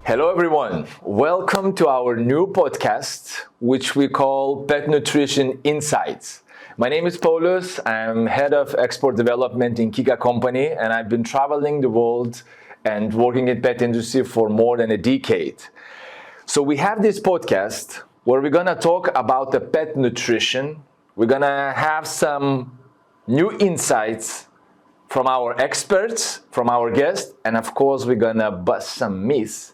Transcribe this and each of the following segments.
Hello everyone, welcome to our new podcast, which we call Pet Nutrition Insights. My name is Paulius, I'm Head of Export Development in Kika Company, and I've been traveling the world and working in pet industry for more than a decade. So we have this podcast where we're gonna talk about the pet nutrition. We're gonna have some new insights from our experts, from our guests, and of course we're gonna bust some myths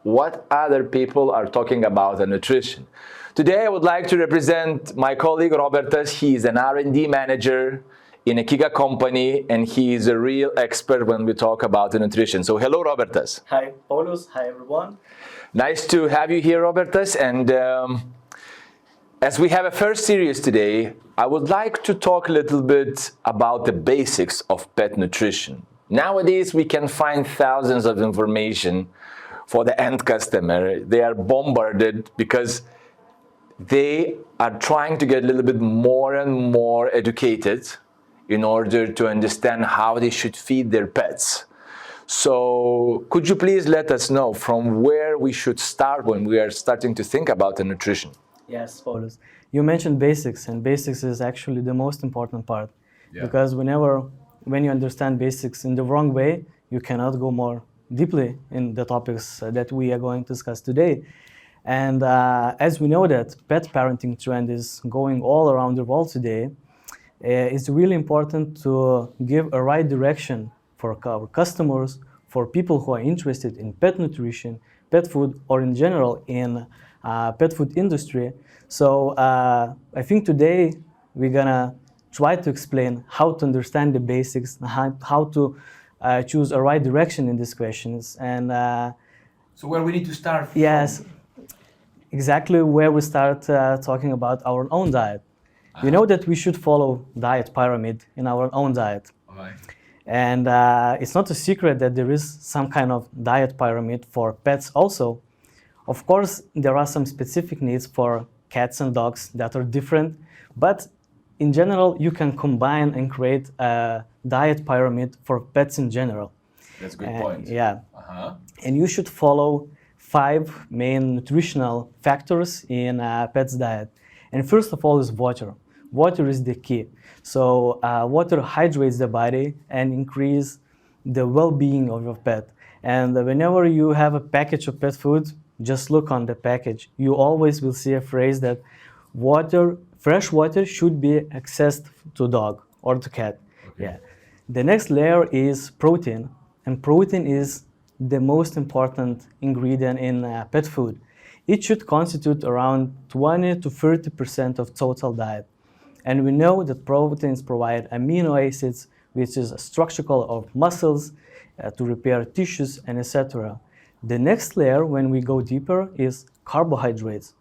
what other people are talking about in nutrition. Today I would like to represent my colleague Robertas. He is an R&D manager in a Kika company and he is a real expert when we talk about the nutrition. So hello Robertas. Hi Paulus, hi everyone. Nice to have you here Robertas, and as we have a first series today, I would like to talk a little bit about the basics of pet nutrition. Nowadays we can find thousands of information for the end customer. They are bombarded because they are trying to get a little bit more and more educated in order to understand how they should feed their pets. So could you please let us know from where we should start when we are starting to think about the nutrition? Yes, Paulus. You mentioned basics, and basics is actually the most important part. Yeah. Because when you understand basics in the wrong way, you cannot go more deeply in the topics that we are going to discuss today. And as we know that pet parenting trend is going all around the world today, it's really important to give a right direction for our customers, for people who are interested in pet nutrition, pet food, or in general in pet food industry. So I think today we're gonna try to explain how to understand the basics, how to choose a right direction in these questions. And so where we need to start from? Yes, exactly where we start talking about our own diet. You know that we should follow diet pyramid in our own diet. Right. And it's not a secret that there is some kind of diet pyramid for pets also. Of course, there are some specific needs for cats and dogs that are different, but in general, you can combine and create a diet pyramid for pets in general. That's a good point. Yeah. And you should follow 5 main nutritional factors in a pet's diet. And first of all is water. Water is the key. So water hydrates the body and increase the well-being of your pet. And whenever you have a package of pet food, just look on the package. You always will see a phrase that fresh water should be accessed to dog or to cat. Okay. Yeah. The next layer is protein, and protein is the most important ingredient in pet food. It should constitute around 20 to 30% of total diet. And we know that proteins provide amino acids, which is a structural of muscles to repair tissues and etc. The next layer, when we go deeper, is carbohydrates.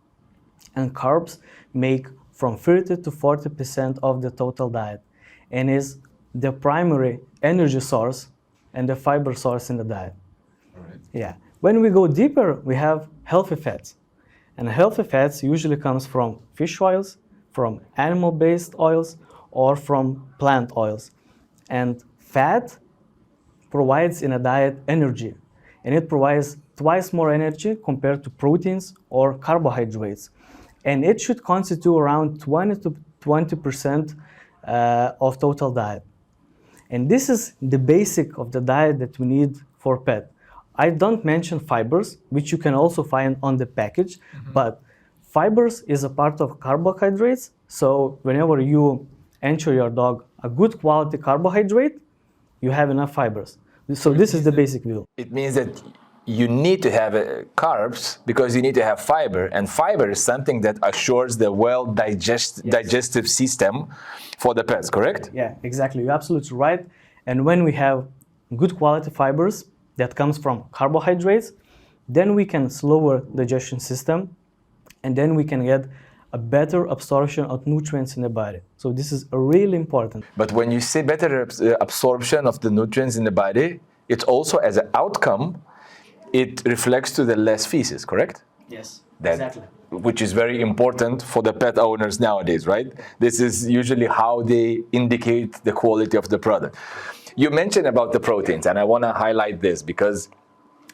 And carbs make from 30 to 40% of the total diet and is the primary energy source and the fiber source in the diet. All right. Yeah. When we go deeper, we have healthy fats. And healthy fats usually comes from fish oils, from animal-based oils, or from plant oils. And fat provides in a diet energy. And it provides twice more energy compared to proteins or carbohydrates. And it should constitute around 20 to 20% of total diet. And this is the basic of the diet that we need for pet. I don't mention fibers, which you can also find on the package, but fibers is a part of carbohydrates. So whenever you ensure your dog a good quality carbohydrate, you have enough fibers. So this is the basic view. It means that you need to have carbs because you need to have fiber, and fiber is something that assures the digestive system for the pets, correct? Yeah, exactly. You're absolutely right. And when we have good quality fibers that comes from carbohydrates, then we can slower digestion system, and then we can get a better absorption of nutrients in the body. So this is really important. But when you say better absorption of the nutrients in the body, it's also as an outcome, it reflects to the less feces, correct? Yes, exactly. Which is very important for the pet owners nowadays, right? This is usually how they indicate the quality of the product. You mentioned about the proteins, and I want to highlight this because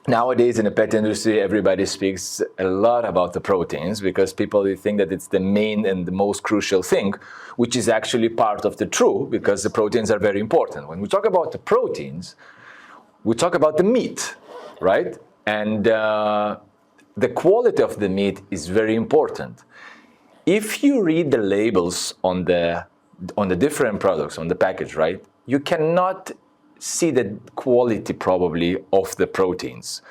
Nowadays in the pet industry, everybody speaks a lot about the proteins because people they think that it's the main and the most crucial thing, which is actually part of the truth because the proteins are very important. When we talk about the proteins, we talk about the meat, right? And the quality of the meat is very important. If you read the labels on the different products on the package, right, you cannot see the quality probably of the proteins.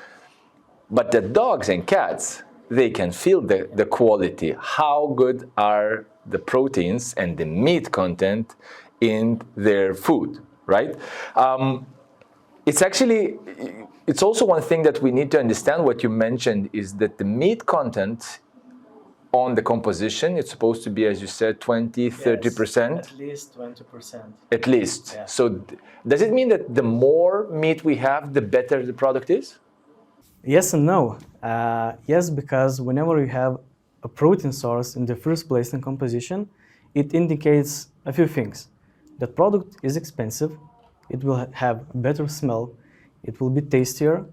But the dogs and cats, they can feel the quality, how good are the proteins and the meat content in their food, right? It's also one thing that we need to understand. What you mentioned is that the meat content on the composition, it's supposed to be, as you said, 20, 30%? At least 20%. At least. Yeah. So does it mean that the more meat we have, the better the product is? Yes and no. Yes, because whenever you have a protein source in the first place in composition, it indicates a few things. The product is expensive, it will have better smell, it will be tastier,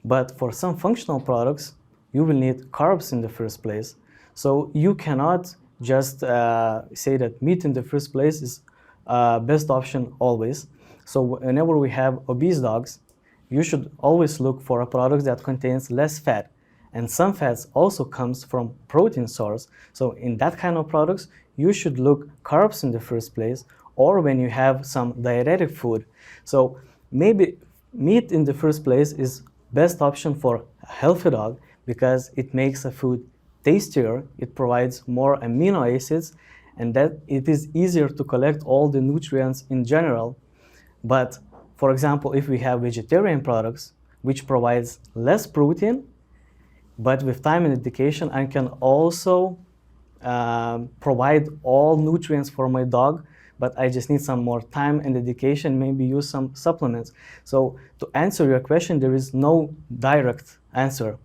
but for some functional products, you will need carbs in the first place. So you cannot just say that meat in the first place is best option always. So whenever we have obese dogs, you should always look for a product that contains less fat. And some fats also comes from protein source. So in that kind of products, you should look carbs in the first place, or when you have some dietetic food. So maybe meat in the first place is best option for a healthy dog because it makes a food tastier, it provides more amino acids, and that it is easier to collect all the nutrients in general. But for example, if we have vegetarian products which provides less protein, but with time and dedication, I can also provide all nutrients for my dog, but I just need some more time and dedication, maybe use some supplements. So to answer your question, there is no direct answer.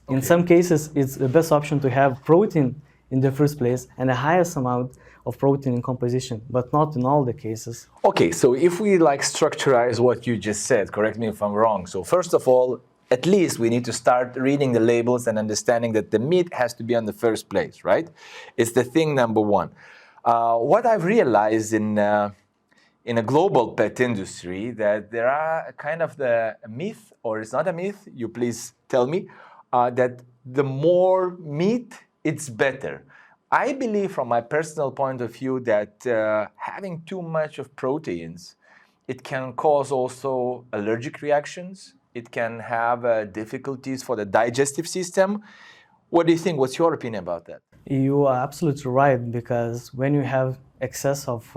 Okay. In some cases, it's the best option to have protein in the first place and the highest amount of protein in composition, but not in all the cases. Okay, so if we structurize what you just said, correct me if I'm wrong. So first of all, at least we need to start reading the labels and understanding that the meat has to be on the first place, right? It's the thing number one. What I've realized in a global pet industry that there are kind of the myth, or it's not a myth, you please tell me, that the more meat, it's better. I believe from my personal point of view that having too much of proteins, it can cause also allergic reactions. It can have difficulties for the digestive system. What do you think? What's your opinion about that? You are absolutely right, because when you have excess of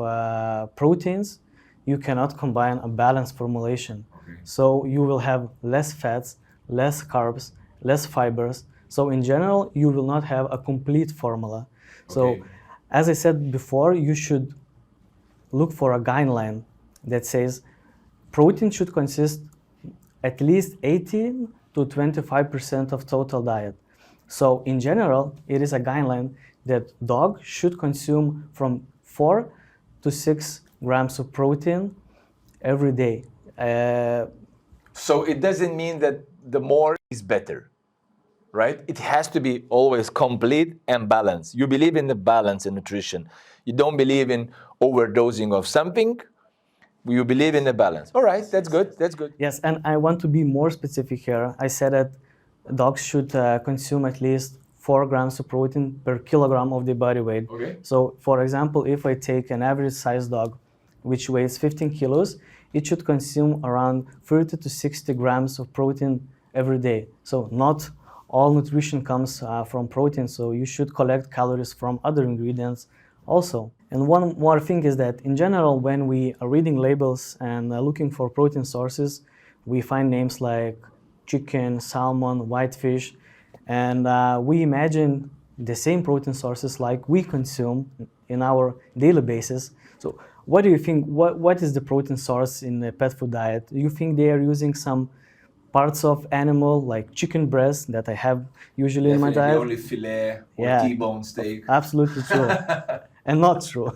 proteins, you cannot combine a balanced formulation. Okay. So you will have less fats, less carbs, less fibers. So in general, you will not have a complete formula. Okay. So as I said before, you should look for a guideline that says protein should consist at least 18 to 25% of total diet. So in general, it is a guideline that dogs should consume from 4 to 6 grams of protein every day. So it doesn't mean that the more is better, right? It has to be always complete and balanced. You believe in the balance in nutrition. You don't believe in overdosing of something. You believe in the balance. All right, that's good, that's good. Yes, and I want to be more specific here. I said that dogs should consume at least 4 grams of protein per kilogram of the body weight. Okay. So for example, if I take an average size dog which weighs 15 kilos, it should consume around 30 to 60 grams of protein every day. So not all nutrition comes from protein, so you should collect calories from other ingredients also. And one more thing is that in general, when we are reading labels and looking for protein sources, we find names like chicken, salmon, whitefish, and we imagine the same protein sources like we consume in our daily basis. So what do you think, what is the protein source in the pet food diet? Do you think they are using some parts of animal like chicken breast that I have usually in my diet? Only filet or T-bone steak. Absolutely true. And not true.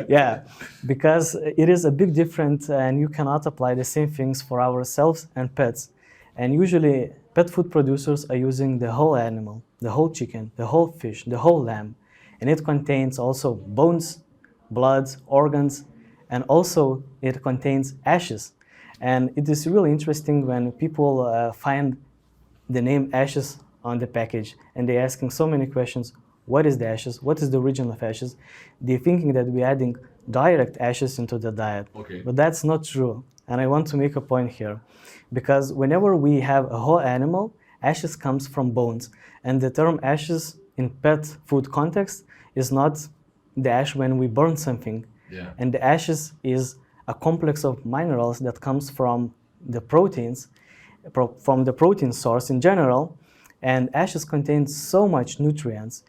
Yeah, because it is a big difference and you cannot apply the same things for ourselves and pets. And usually pet food producers are using the whole animal, the whole chicken, the whole fish, the whole lamb. And it contains also bones, blood, organs, and also it contains ashes. And it is really interesting when people find the name ashes on the package and they're asking so many questions. What is the ashes? What is the origin of ashes? They're thinking that we're adding direct ashes into the diet. Okay. But that's not true. And I want to make a point here. Because whenever we have a whole animal, ashes comes from bones. And the term ashes in pet food context is not the ash when we burn something. Yeah. And the ashes is a complex of minerals that comes from the proteins, from the protein source in general. And ashes contain so much nutrients,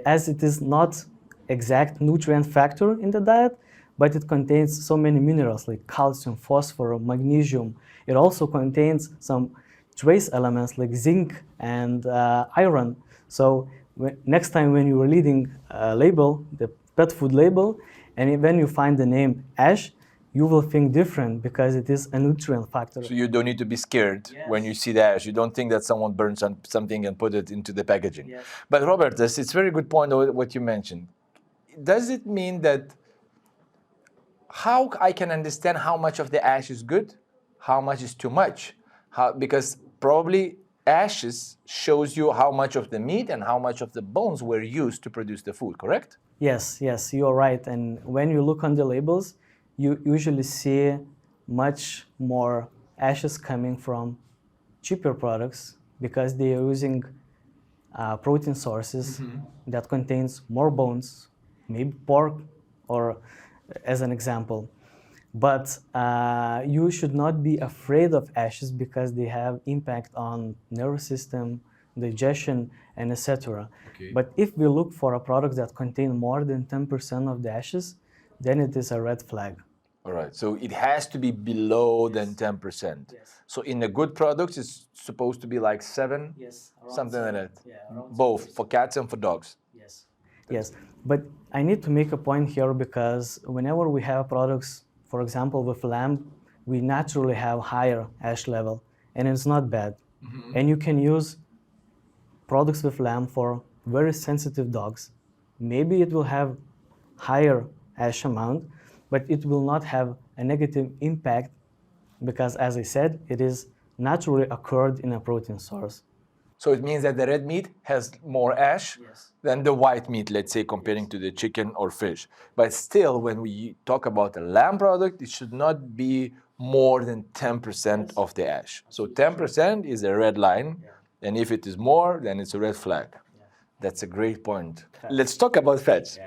as it is not exact nutrient factor in the diet, but it contains so many minerals like calcium, phosphorus, magnesium. It also contains some trace elements like zinc and iron. So next time when you are reading a label, the pet food label, and when you find the name ash, you will think different because it is a nutrient factor. So you don't need to be scared when you see the ash. You don't think that someone burned something and put it into the packaging. Yes. But Robertas, it's a very good point what you mentioned. Does it mean that how I can understand how much of the ash is good, how much is too much? Because probably ashes shows you how much of the meat and how much of the bones were used to produce the food, correct? Yes, you are right. And when you look on the labels, you usually see much more ashes coming from cheaper products because they are using protein sources that contains more bones, maybe pork, or as an example. But you should not be afraid of ashes because they have impact on nervous system, digestion, and etc. Okay. But if we look for a product that contains more than 10% of the ashes, then it is a red flag. All right, so it has to be below than 10%. Yes. So in the good products, it's supposed to be like 7, Yes, something like that. Both for cats and for dogs. Yes, but I need to make a point here because whenever we have products, for example, with lamb, we naturally have higher ash level, and it's not bad. And you can use products with lamb for very sensitive dogs. Maybe it will have higher ash amount, but it will not have a negative impact because, as I said, it is naturally occurred in a protein source. So it means that the red meat has more ash than the white meat, let's say, comparing to the chicken or fish. But still, when we talk about a lamb product, it should not be more than 10% of the ash. So 10% is a red line, and if it is more, then it's a red flag. That's a great point. Let's talk about fats.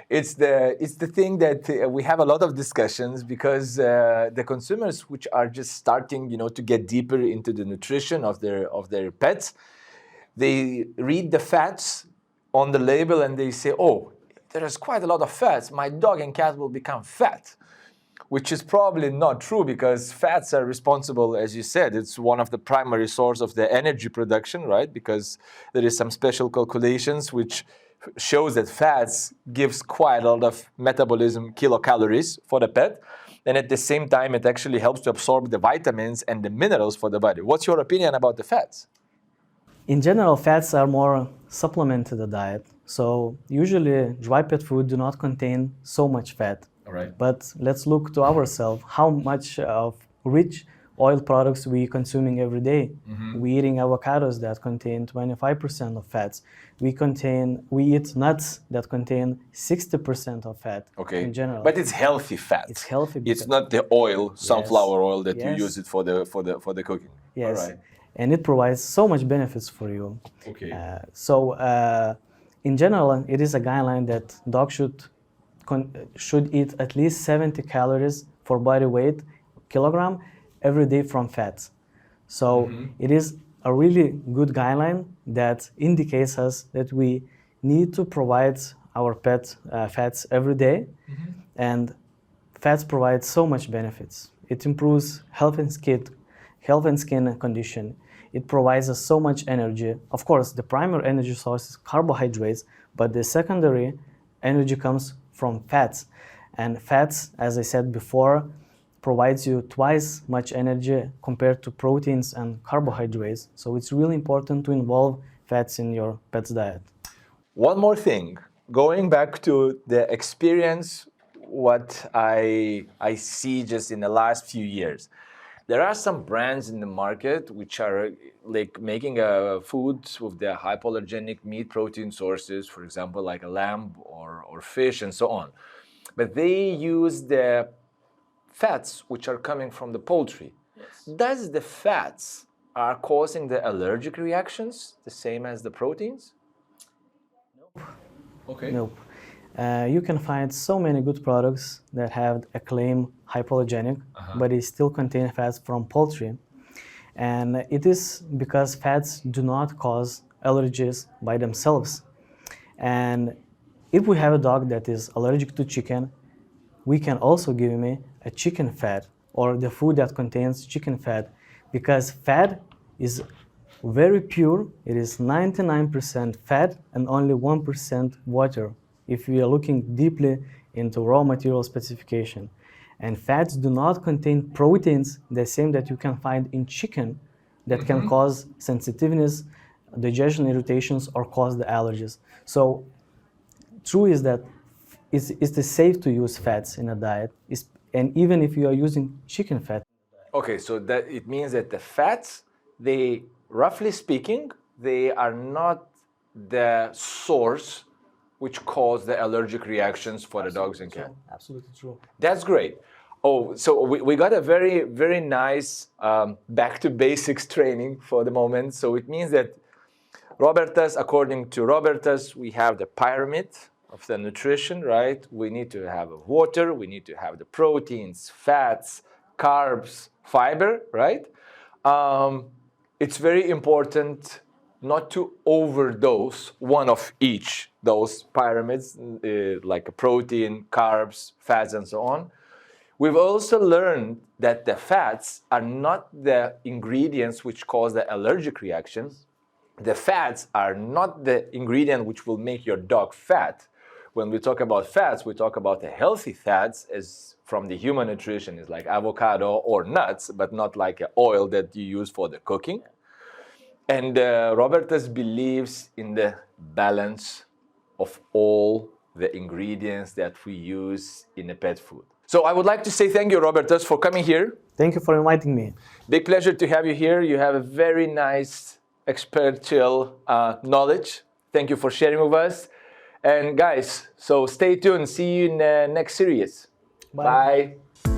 It's the thing that we have a lot of discussions because the consumers which are just starting, to get deeper into the nutrition of their pets, they read the fats on the label and they say, oh, there is quite a lot of fats. My dog and cat will become fat, which is probably not true because fats are responsible, as you said, it's one of the primary source of the energy production, right? Because there is some special calculations which shows that fats gives quite a lot of metabolism kilocalories for the pet. And at the same time, it actually helps to absorb the vitamins and the minerals for the body. What's your opinion about the fats? In general, fats are more supplement to the diet. So usually dry pet food do not contain so much fat. All right. But let's look to ourselves, how much of rich oil products we consuming every day. We eating avocados that contain 25% of fats. We eat nuts that contain 60% of fat in general. But it's healthy fat. It's healthy. It's not the oil, sunflower oil that you use it for the cooking. Yes. All right. And it provides so much benefits for you. Okay. In general, it is a guideline that dogs should eat at least 70 calories for body weight kilogram every day from fats. So it is a really good guideline that indicates us that we need to provide our pet fats every day. And fats provide so much benefits. It improves health and skin condition. It provides us so much energy. Of course, the primary energy source is carbohydrates, but the secondary energy comes from fats. And fats, as I said before, provides you twice much energy compared to proteins and carbohydrates. So it's really important to involve fats in your pet's diet. One more thing, going back to the experience, what I see just in the last few years. There are some brands in the market which are like making foods with the hypoallergenic meat protein sources, for example, like a lamb or fish and so on. But they use the fats which are coming from the poultry. Yes. Does the fats are causing the allergic reactions the same as the proteins? Nope. Okay. Nope. You can find so many good products that have a claim hypoallergenic, but it still contain fats from poultry. And it is because fats do not cause allergies by themselves. And if we have a dog that is allergic to chicken, we can also give him a chicken fat or the food that contains chicken fat, because fat is very pure. It is 99% fat and only 1% water if we are looking deeply into raw material specification. And fats do not contain proteins the same that you can find in chicken that can cause sensitiveness, digestion irritations, or cause the allergies. So true is that it's safe to use fats in a diet, and even if you are using chicken fat. Okay, so that it means that the fats, they, roughly speaking, they are not the source which cause the allergic reactions for the dogs and cats. Absolutely true. That's great. Oh, so we got a very, very nice back to basics training for the moment. So it means that Robertas, according to Robertas, we have the pyramid of the nutrition, right? We need to have water, we need to have the proteins, fats, carbs, fiber, right? It's very important not to overdose one of each, those pyramids, like a protein, carbs, fats, and so on. We've also learned that the fats are not the ingredients which cause the allergic reactions. The fats are not the ingredient which will make your dog fat. When we talk about fats, we talk about the healthy fats as from the human nutrition, is like avocado or nuts, but not like an oil that you use for the cooking. And Robertas believes in the balance of all the ingredients that we use in a pet food. So I would like to say thank you, Robertas, for coming here. Thank you for inviting me. Big pleasure to have you here. You have a very nice expertial knowledge. Thank you for sharing with us. And guys, so stay tuned. See you in the next series. Bye. Bye.